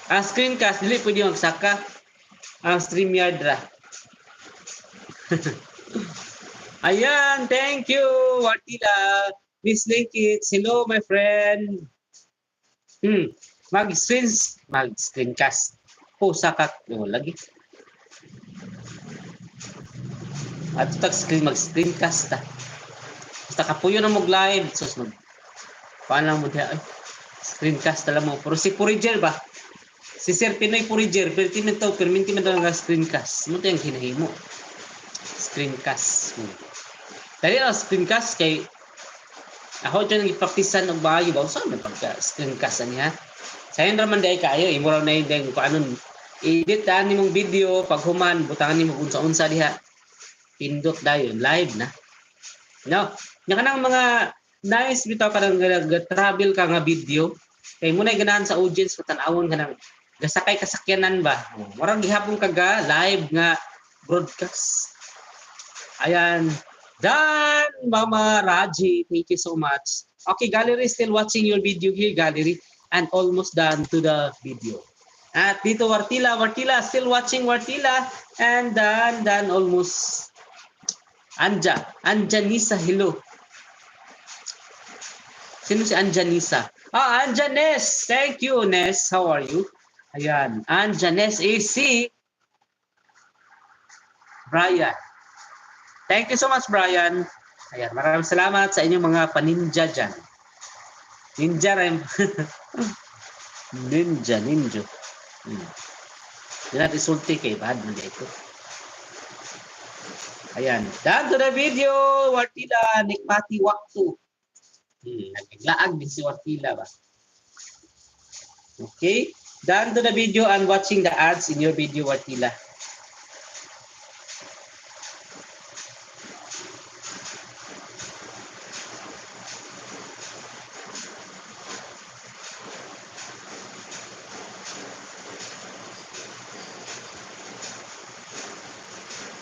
Ang screencast, dili pwede magsaka. Ang StreamYard ra. Ayan, thank you, Wartila. Miss Linkit, hello my friend. Mag-screencast. Pusa ka, lagi. At mag-screencast ta. Basta kapuyo na mag-live. Sus, paano mo diya? Screencast tala mo. Pero si Puriger ba? Si Sir Pinoy Puriger. Perminti man talaga screencast. Mo yung hinahimo. Screencast. Dali lang screencast kay ako dyan nag-practicean og maayo ba? Saan may pagka-screencast niya? Sayon raman dahil kayo. Imo raw na yung kung anong edit ni mong video. Pag human, butangan ni mo unsa-unsa diha. Pindot dayon. Live na. No? Yung kanang mga nice bitaw ka nang travel ka nga video. Kay muna ganahan sa audience patanawon ka nang gasakay kasakyanan ba? Murag gihapon ka live nga broadcast. Ayan. Dan, Mama Raji, thank you so much. Okay, gallery, still watching your video here, gallery. And almost done to the video. At dito, Wartila, still watching Wartila. And Dan, almost. Anjanisa, hello. Sino si Anjanisa? Anja Ness. Thank you, Ness. How are you? Ayan. Anja Ness is si Brian. Thank you so much, Brian. Ayan. Maraming salamat sa inyong mga paninja dyan. Ninja rin. Ninja. Hindi natin isulti kay bad na ito. Ayan. Down to the video. Wartila, Nikmati Waktu. Naglaag din si Wartila ba? Okay. Down to the video and watching the ads in your video, Wartila.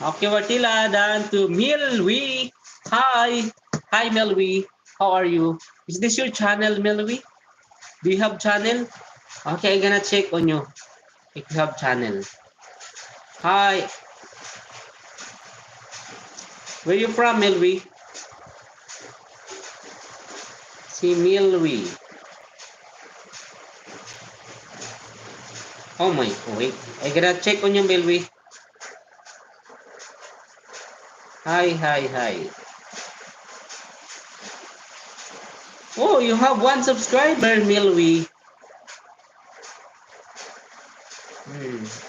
Okay, Wartila, down to Milwi. Hi, Milwi. How are you? Is this your channel, Milwi? Do you have channel? Okay, I'm gonna check on you if you have channel. Hi. Where you from, Milwi? Si Milwi. Oh my, wait. I'm gonna check on you, Milwi. Hi. Oh, you have 1 subscriber, Milwi.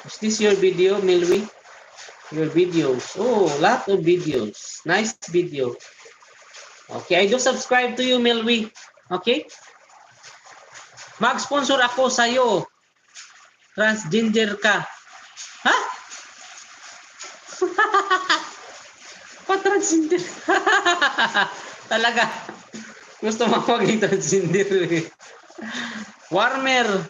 Is this your video, Milwi? Your videos. Oh, lot of videos. Nice video. Okay, I do subscribe to you, Milwi. Okay? Mag-sponsor ako sa'yo. Transgender ka. Ha? Pa-transgender. Talaga. Gusto mo maging transgender. Warmer.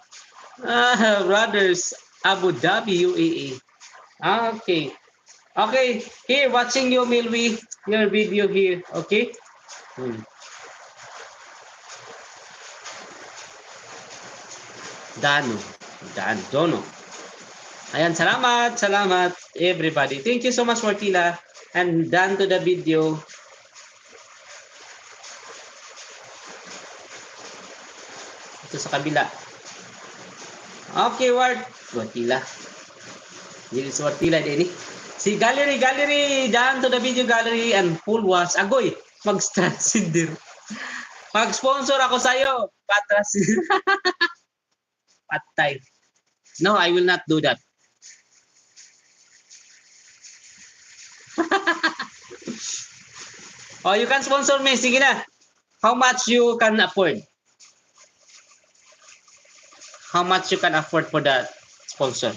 Brothers. Abu Dhabi, UAE. Okay. Okay. Here, watching you, Milwi. Your video here. Okay? Dono. Ayan, salamat everybody. Thank you so much, Wartila. And done to the video. Ito sa kabila. Okay, Wartila. Dili si Wartila din. Si gallery, done to the video gallery and full watch. Agoy, mag-transgender. Mag-sponsor ako sa'yo. Patay. No, I will not do that. Oh, you can sponsor me. Sige na. How much you can afford? How much you can afford for that sponsor?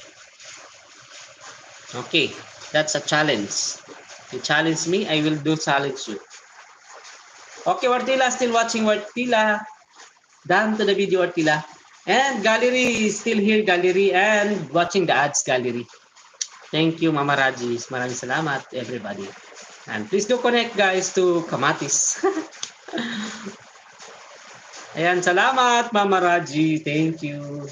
Okay. That's a challenge. You challenge me, I will do challenge you. Okay, Wartila, still watching Wartila. Done to the video, Wartila. And gallery is still here, gallery, and watching the ads, gallery. Thank you, Mama Raji. Maraming salamat, everybody. And please do connect, guys, to Kamatis. Ayan, salamat, Mama Raji. Thank you.